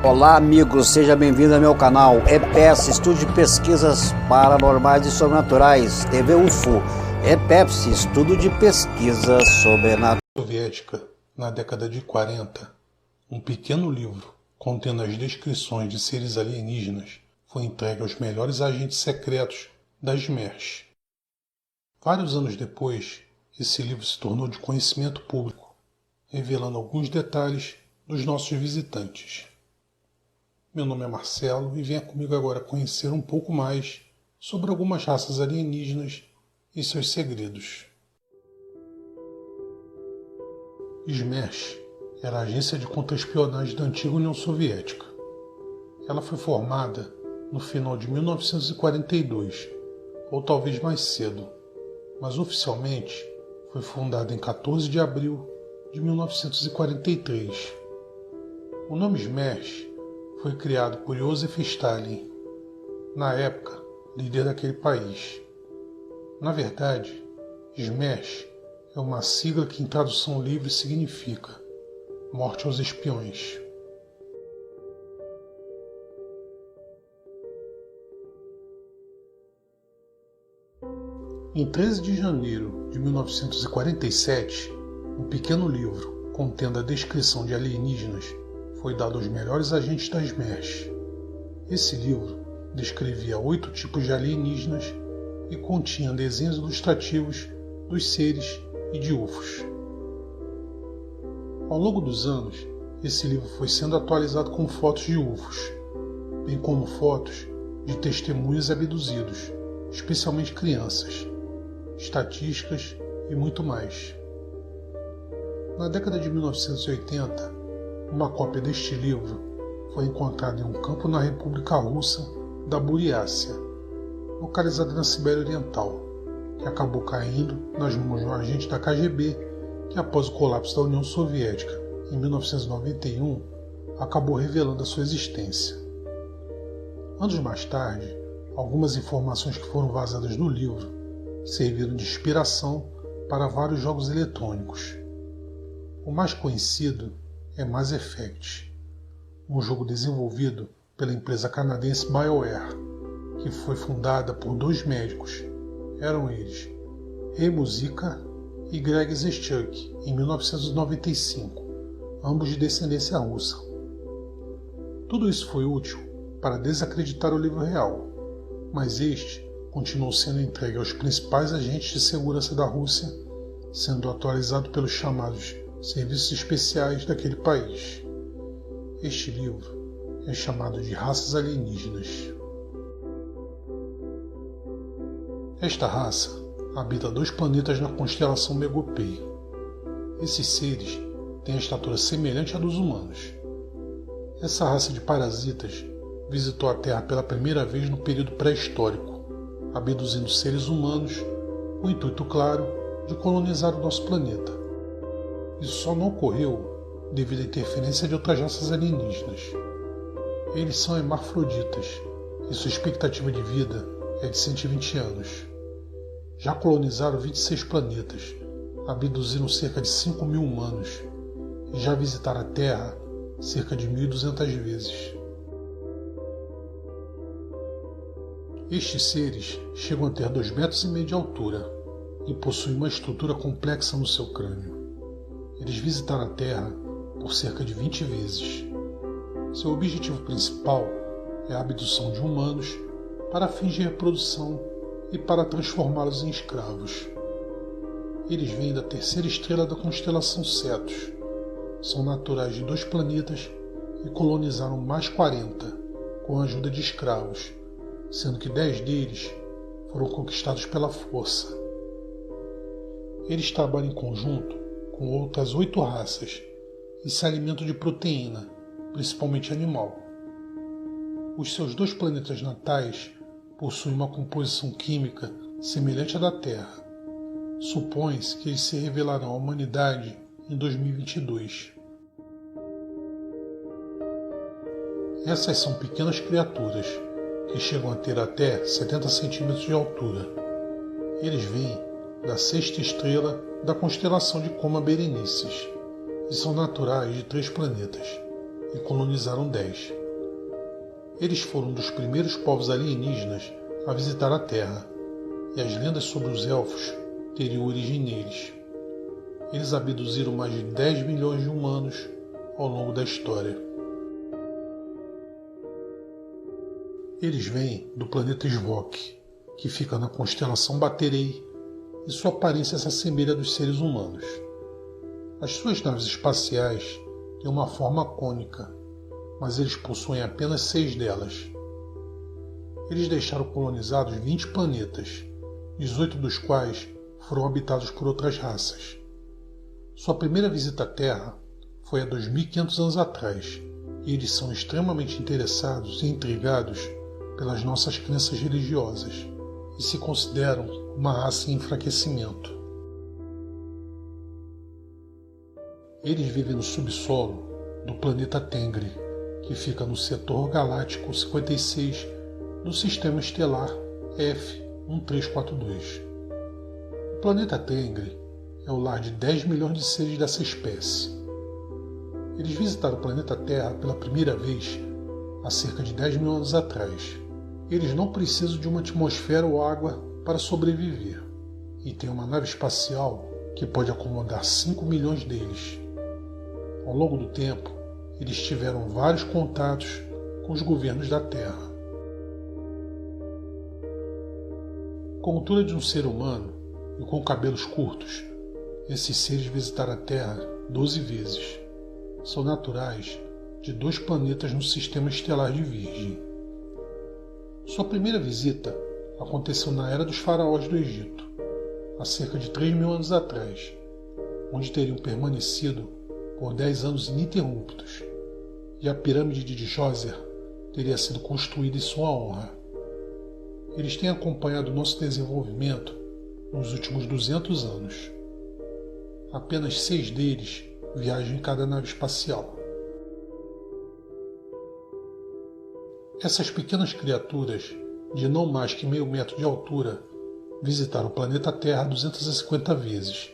Olá amigos, seja bem-vindo ao meu canal EPS, Estudo de Pesquisas Paranormais e Sobrenaturais, TV UFO, EPEPS, Estudo de Pesquisas Sobrenaturais. Soviética, na década de 40, um pequeno livro contendo as descrições de seres alienígenas foi entregue aos melhores agentes secretos da SMERSH. Vários anos depois, esse livro se tornou de conhecimento público, revelando alguns detalhes dos nossos visitantes. Meu nome é Marcelo e venha comigo agora conhecer um pouco mais sobre algumas raças alienígenas e seus segredos. SMERSH era a agência de contra-espionagem da antiga União Soviética. Ela foi formada no final de 1942, ou talvez mais cedo, mas oficialmente foi fundada em 14 de abril de 1943. O nome SMERSH foi criado por Joseph Stalin, na época líder daquele país. Na verdade, SMERSH é uma sigla que em tradução livre significa Morte aos Espiões. Em 13 de janeiro de 1947, um pequeno livro contendo a descrição de alienígenas foi dado aos melhores agentes da SMERSH. Esse livro descrevia 8 tipos de alienígenas e continha desenhos ilustrativos dos seres e de UFOs. Ao longo dos anos, esse livro foi sendo atualizado com fotos de UFOs, bem como fotos de testemunhos abduzidos, especialmente crianças, estatísticas e muito mais. Na década de 1980, uma cópia deste livro foi encontrada em um campo na República Russa da Buriácia, localizada na Sibéria Oriental, que acabou caindo nas mãos de um agente da KGB que, após o colapso da União Soviética em 1991, acabou revelando a sua existência. Anos mais tarde, algumas informações que foram vazadas no livro serviram de inspiração para vários jogos eletrônicos. O mais conhecido é Mass Effect, um jogo desenvolvido pela empresa canadense BioWare, que foi fundada por 2 médicos. Eram eles Rei Muzyka e Greg Zeschuk, em 1995, ambos de descendência russa. Tudo isso foi útil para desacreditar o livro real, mas este continuou sendo entregue aos principais agentes de segurança da Rússia, sendo atualizado pelos chamados serviços especiais daquele país. Este livro é chamado de Raças Alienígenas. Esta raça habita 2 planetas na constelação Megopei. Esses seres têm a estatura semelhante à dos humanos. Essa raça de parasitas visitou a Terra pela primeira vez no período pré-histórico, abduzindo seres humanos com o intuito claro de colonizar o nosso planeta. Isso só não ocorreu devido à interferência de outras raças alienígenas. Eles são hermafroditas e sua expectativa de vida é de 120 anos. Já colonizaram 26 planetas, abduziram cerca de 5.000 humanos e já visitaram a Terra cerca de 1.200 vezes. Estes seres chegam a ter 2,5 metros de altura e possuem uma estrutura complexa no seu crânio. Eles visitaram a Terra por cerca de 20 vezes. Seu objetivo principal é a abdução de humanos para fins de reprodução e para transformá-los em escravos. Eles vêm da terceira estrela da constelação Cetus. São naturais de 2 planetas e colonizaram mais 40 com a ajuda de escravos, sendo que 10 deles foram conquistados pela força. Eles trabalham em conjunto com outras 8 raças e se alimentam de proteína, principalmente animal. Os seus 2 planetas natais possuem uma composição química semelhante à da Terra. Supõe-se que eles se revelarão à humanidade em 2022. Essas são pequenas criaturas que chegam a ter até 70 centímetros de altura. Eles vêm da 6ª estrela da constelação de Coma Berenices e são naturais de 3 planetas. e colonizaram 10. Eles foram um dos primeiros povos alienígenas a visitar a Terra, e as lendas sobre os elfos teriam origem neles. Eles abduziram mais de 10 milhões de humanos ao longo da história. Eles vêm do planeta Svok, que fica na constelação Baterei, e sua aparência se assemelha dos seres humanos. As suas naves espaciais têm uma forma cônica, mas eles possuem apenas 6 delas. Eles deixaram colonizados 20 planetas, 18 dos quais foram habitados por outras raças. Sua primeira visita à Terra foi há 2.500 anos atrás, e eles são extremamente interessados e intrigados pelas nossas crenças religiosas, e se consideram uma raça em enfraquecimento. Eles vivem no subsolo do planeta Tengri, que fica no setor galáctico 56 do sistema estelar F1342. O planeta Tengri é o lar de 10 milhões de seres dessa espécie. Eles visitaram o planeta Terra pela primeira vez há cerca de 10 mil anos atrás. Eles não precisam de uma atmosfera ou água para sobreviver, e têm uma nave espacial que pode acomodar 5 milhões deles. Ao longo do tempo, eles tiveram vários contatos com os governos da Terra. Com a altura de um ser humano e com cabelos curtos, esses seres visitaram a Terra 12 vezes. São naturais de 2 planetas no sistema estelar de Virgem. Sua primeira visita aconteceu na Era dos Faraós do Egito, há cerca de 3 mil anos atrás, onde teriam permanecido por 10 anos ininterruptos, e a pirâmide de Djoser teria sido construída em sua honra. Eles têm acompanhado nosso desenvolvimento nos últimos 200 anos. Apenas 6 deles viajam em cada nave espacial. Essas pequenas criaturas, de não mais que meio metro de altura, visitaram o planeta Terra 250 vezes,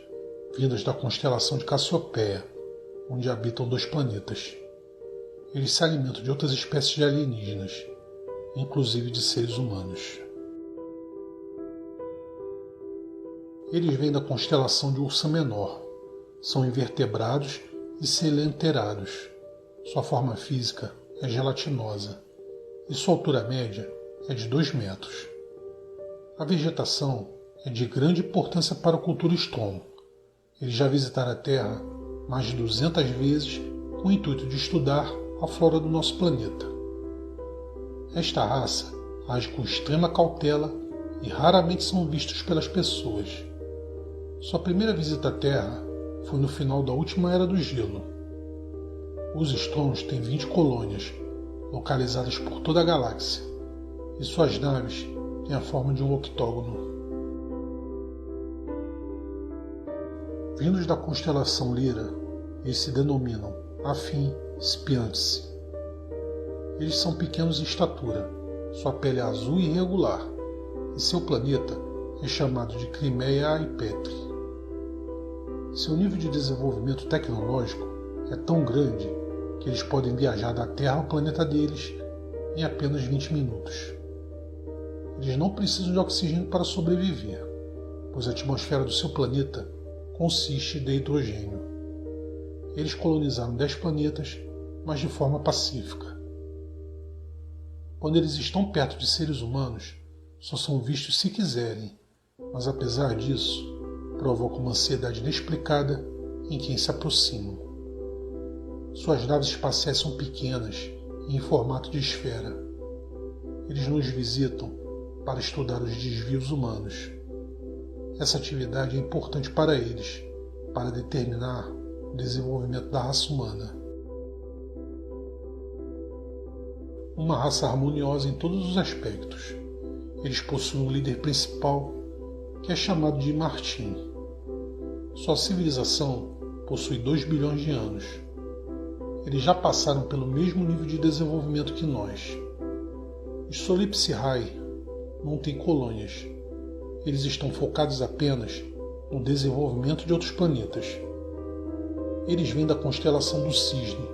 vindas da constelação de Cassiopeia, onde habitam 2 planetas. Eles se alimentam de outras espécies de alienígenas, inclusive de seres humanos. Eles vêm da constelação de Ursa Menor, são invertebrados e coelenterados. Sua forma física é gelatinosa e sua altura média é de 2 metros. A vegetação é de grande importância para a cultura Storm. Eles já visitaram a Terra mais de 200 vezes com o intuito de estudar a flora do nosso planeta. Esta raça age com extrema cautela e raramente são vistos pelas pessoas. Sua primeira visita à Terra foi no final da última Era do Gelo. Os Storms têm 20 colônias, localizadas por toda a galáxia, e suas naves têm a forma de um octógono. Vindos da constelação Lyra, eles se denominam Afim Spiantice. Eles são pequenos em estatura, sua pele é azul e irregular, e seu planeta é chamado de Crimeia Aipetri. Seu nível de desenvolvimento tecnológico é tão grande que eles podem viajar da Terra ao planeta deles em apenas 20 minutos. Eles não precisam de oxigênio para sobreviver, pois a atmosfera do seu planeta consiste de hidrogênio. Eles colonizaram 10 planetas, mas de forma pacífica. Quando eles estão perto de seres humanos, só são vistos se quiserem, mas apesar disso, provocam uma ansiedade inexplicada em quem se aproximam. Suas naves espaciais são pequenas e em formato de esfera. Eles nos visitam para estudar os desvios humanos. Essa atividade é importante para eles, para determinar o desenvolvimento da raça humana. Uma raça harmoniosa em todos os aspectos. Eles possuem um líder principal, que é chamado de Martin. Sua civilização possui 2 bilhões de anos. Eles já passaram pelo mesmo nível de desenvolvimento que nós. Os Solipsihai não têm colônias. Eles estão focados apenas no desenvolvimento de outros planetas. Eles vêm da constelação do Cisne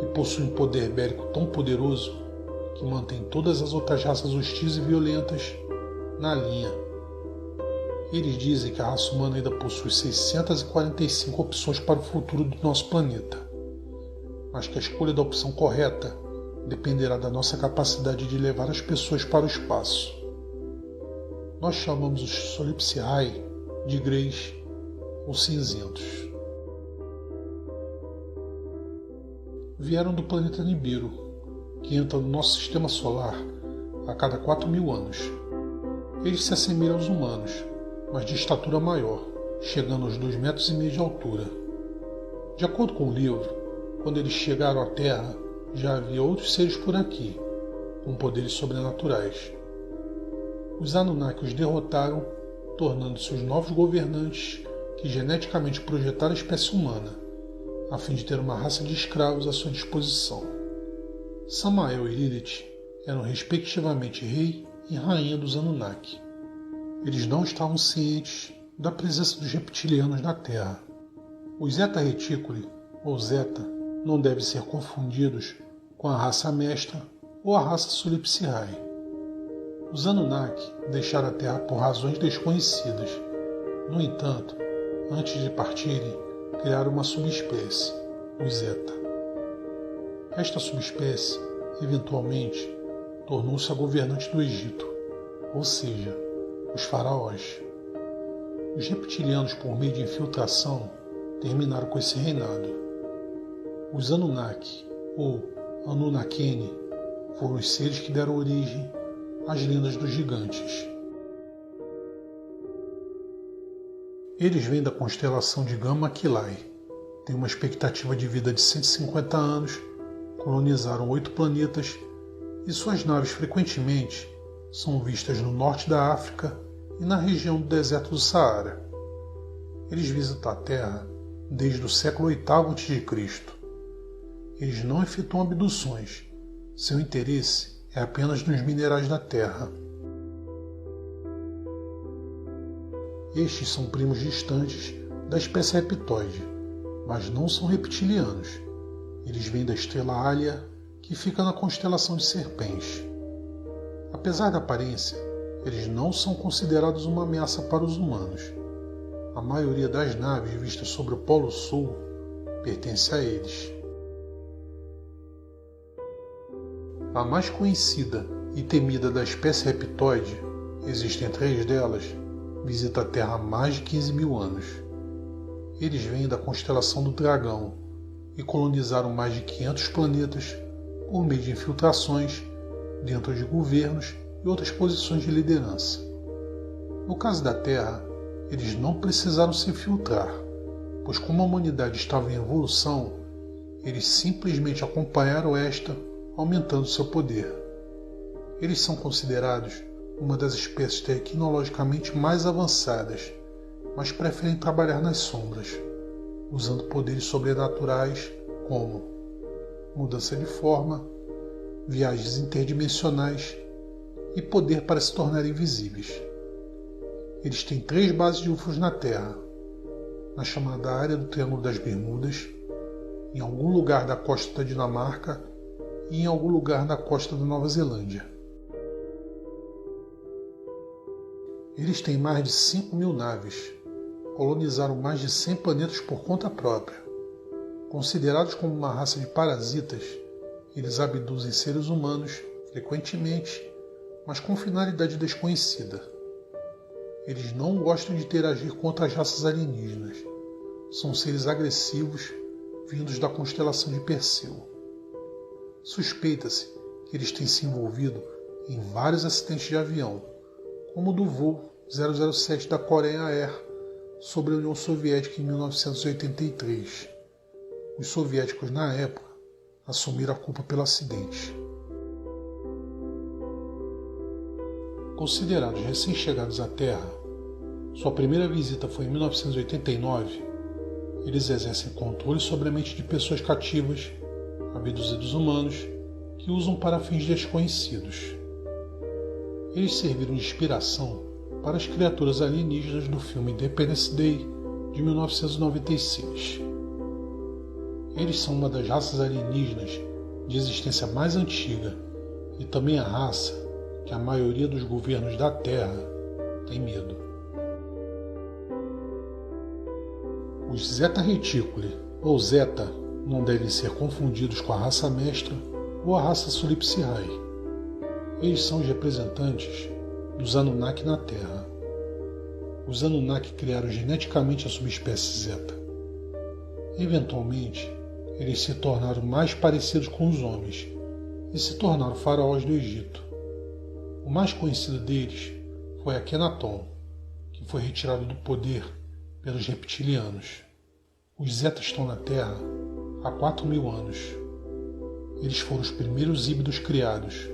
e possuem um poder bélico tão poderoso que mantém todas as outras raças hostis e violentas na linha. Eles dizem que a raça humana ainda possui 645 opções para o futuro do nosso planeta, mas que a escolha da opção correta dependerá da nossa capacidade de levar as pessoas para o espaço. Nós chamamos os Solipsihai de greys ou cinzentos. Vieram do planeta Nibiru, que entra no nosso sistema solar a cada 4.000 anos. Eles se assemelham aos humanos, mas de estatura maior, chegando aos 2,5 metros de altura. De acordo com o livro, quando eles chegaram à Terra, já havia outros seres por aqui, com poderes sobrenaturais. Os Anunnaki os derrotaram, tornando-se os novos governantes que geneticamente projetaram a espécie humana, a fim de ter uma raça de escravos à sua disposição. Samael e Lilith eram respectivamente rei e rainha dos Anunnaki. Eles não estavam cientes da presença dos reptilianos na Terra. Os Zeta Reticuli, ou Zeta, não devem ser confundidos com a raça Mestra ou a raça Solipsihai. Os Anunnaki deixaram a Terra por razões desconhecidas. No entanto, antes de partirem, criaram uma subespécie, os Zeta. Esta subespécie, eventualmente, tornou-se a governante do Egito, ou seja, os faraós. Os reptilianos, por meio de infiltração, terminaram com esse reinado. Os Anunnaki, ou Anunnakene, foram os seres que deram origem às lendas dos gigantes. Eles vêm da constelação de Gamma Maquilae, têm uma expectativa de vida de 150 anos, colonizaram 8 planetas e suas naves frequentemente são vistas no norte da África e na região do deserto do Saara. Eles visitam a Terra desde o século VIII a.C. Eles não efetuam abduções. Seu interesse é apenas nos minerais da Terra. Estes são primos distantes da espécie reptoide, mas não são reptilianos. Eles vêm da estrela Allia, que fica na constelação de Serpens. Apesar da aparência, eles não são considerados uma ameaça para os humanos. A maioria das naves vistas sobre o Polo Sul pertence a eles. A mais conhecida e temida da espécie reptoide, existem 3 delas, visita a Terra há mais de 15.000 anos. Eles vêm da constelação do Dragão e colonizaram mais de 500 planetas por meio de infiltrações dentro de governos e outras posições de liderança. No caso da Terra, eles não precisaram se filtrar, pois como a humanidade estava em evolução, eles simplesmente acompanharam esta, aumentando seu poder. Eles são considerados uma das espécies tecnologicamente mais avançadas, mas preferem trabalhar nas sombras, usando poderes sobrenaturais como mudança de forma, viagens interdimensionais e poder para se tornar invisíveis. Eles têm 3 bases de UFOs na Terra, na chamada área do Triângulo das Bermudas, em algum lugar da costa da Dinamarca e em algum lugar da costa da Nova Zelândia. Eles têm mais de 5.000 naves, colonizaram mais de 100 planetas por conta própria. Considerados como uma raça de parasitas, eles abduzem seres humanos frequentemente, mas com finalidade desconhecida. Eles não gostam de interagir contra as raças alienígenas. São seres agressivos vindos da constelação de Perseu. Suspeita-se que eles têm se envolvido em vários acidentes de avião, como o do voo 007 da Korean Air sobre a União Soviética em 1983. Os soviéticos, na época, assumiram a culpa pelo acidente. Considerados recém-chegados à Terra, sua primeira visita foi em 1989, eles exercem controle sobre a mente de pessoas cativas, abduzidos humanos, que usam para fins desconhecidos. Eles serviram de inspiração para as criaturas alienígenas do filme Independence Day, de 1996. Eles são uma das raças alienígenas de existência mais antiga e também a raça que a maioria dos governos da Terra tem medo. Os Zeta Reticuli, ou Zeta, não devem ser confundidos com a raça mestra ou a raça Solipsihai. Eles são os representantes dos Anunnaki na Terra. Os Anunnaki criaram geneticamente a subespécie Zeta. Eventualmente, eles se tornaram mais parecidos com os homens e se tornaram faraós do Egito. O mais conhecido deles foi Akhenaton, que foi retirado do poder pelos reptilianos. Os Zetas estão na Terra há 4.000 anos. Eles foram os primeiros híbridos criados.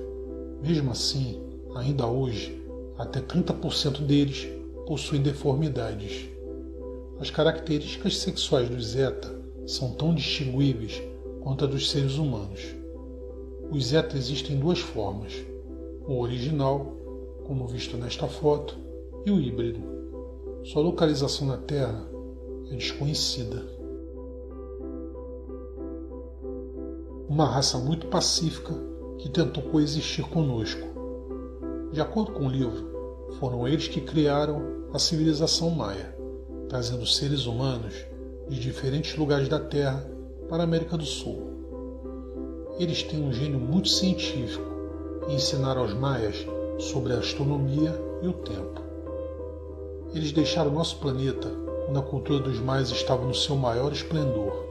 Mesmo assim, ainda hoje, até 30% deles possuem deformidades. As características sexuais dos Zeta são tão distinguíveis quanto a dos seres humanos. Os Zeta existem em duas formas: o original, como visto nesta foto, e o híbrido. Sua localização na Terra é desconhecida. Uma raça muito pacífica que tentou coexistir conosco. De acordo com o livro, foram eles que criaram a civilização maia, trazendo seres humanos de diferentes lugares da Terra para a América do Sul. Eles têm um gênio muito científico e ensinaram aos maias sobre a astronomia e o tempo. Eles deixaram nosso planeta quando a cultura dos maias estava no seu maior esplendor.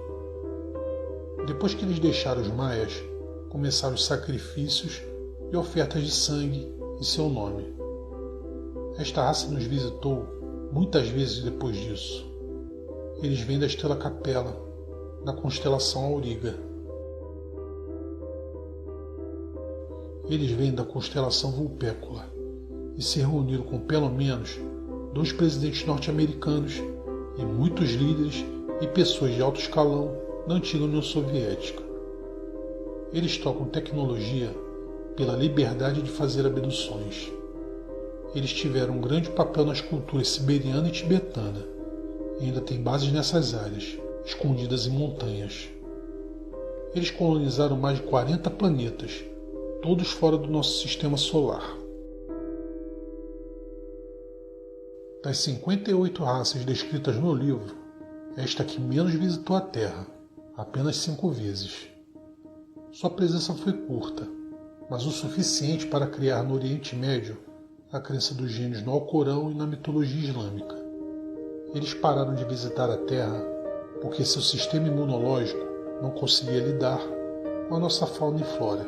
Depois que eles deixaram os maias, começaram os sacrifícios e ofertas de sangue em seu nome. Esta raça nos visitou muitas vezes depois disso. Eles vêm da estrela Capella, da constelação Auriga. Eles vêm da constelação Vulpecula e se reuniram com pelo menos 2 presidentes norte-americanos e muitos líderes e pessoas de alto escalão da antiga União Soviética. Eles trocam tecnologia pela liberdade de fazer abduções. Eles tiveram um grande papel nas culturas siberiana e tibetana e ainda têm bases nessas áreas, escondidas em montanhas. Eles colonizaram mais de 40 planetas, todos fora do nosso sistema solar. Das 58 raças descritas no livro, esta que menos visitou a Terra, apenas 5 vezes. Sua presença foi curta, mas o suficiente para criar no Oriente Médio a crença dos gênios no Alcorão e na mitologia islâmica. Eles pararam de visitar a Terra porque seu sistema imunológico não conseguia lidar com a nossa fauna e flora.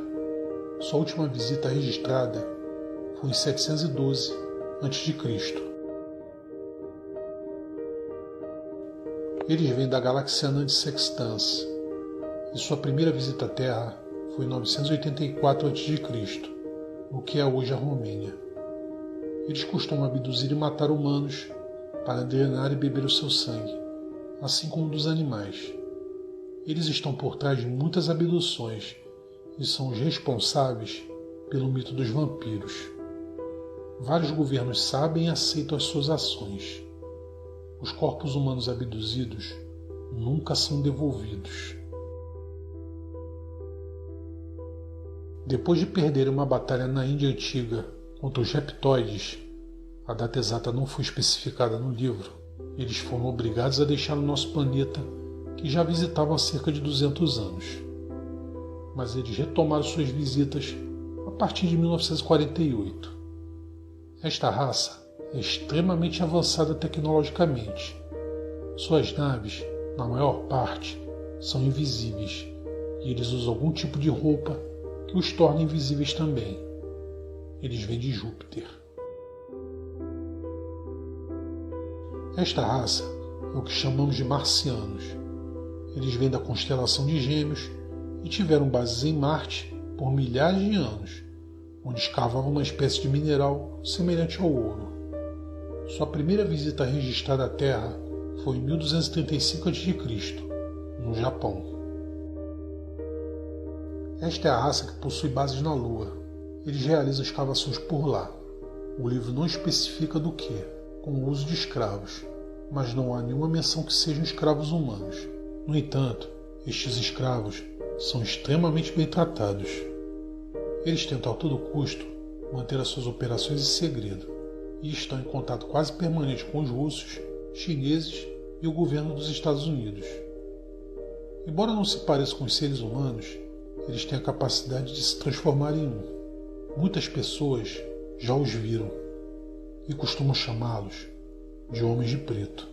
Sua última visita registrada foi em 712 a.C. Eles vêm da galáxia anã de Sextans, e sua primeira visita à Terra foi em 984 a.C., no que é hoje a Romênia. Eles costumam abduzir e matar humanos para drenar e beber o seu sangue, assim como dos animais. Eles estão por trás de muitas abduções e são os responsáveis pelo mito dos vampiros. Vários governos sabem e aceitam as suas ações. Os corpos humanos abduzidos nunca são devolvidos. Depois de perder uma batalha na Índia Antiga contra os reptoides, a data exata não foi especificada no livro, eles foram obrigados a deixar o nosso planeta, que já visitavam há cerca de 200 anos. Mas eles retomaram suas visitas a partir de 1948. Esta raça é extremamente avançada tecnologicamente. Suas naves, na maior parte, são invisíveis e eles usam algum tipo de roupa que os torna invisíveis também. Eles vêm de Júpiter. Esta raça é o que chamamos de marcianos. Eles vêm da constelação de Gêmeos e tiveram bases em Marte por milhares de anos, onde escavavam uma espécie de mineral semelhante ao ouro. Sua primeira visita registrada à Terra foi em 1235 a.C., no Japão. Esta é a raça que possui bases na Lua. Eles realizam escavações por lá. O livro não especifica do que, com o uso de escravos, mas não há nenhuma menção que sejam escravos humanos. No entanto, Estes escravos são extremamente bem tratados. Eles tentam a todo custo manter as suas operações em segredo e estão em contato quase permanente com os russos, chineses e o governo dos Estados Unidos. Embora não se pareçam com os seres humanos, eles têm a capacidade de se transformar em um. Muitas pessoas já os viram e costumam chamá-los de homens de preto.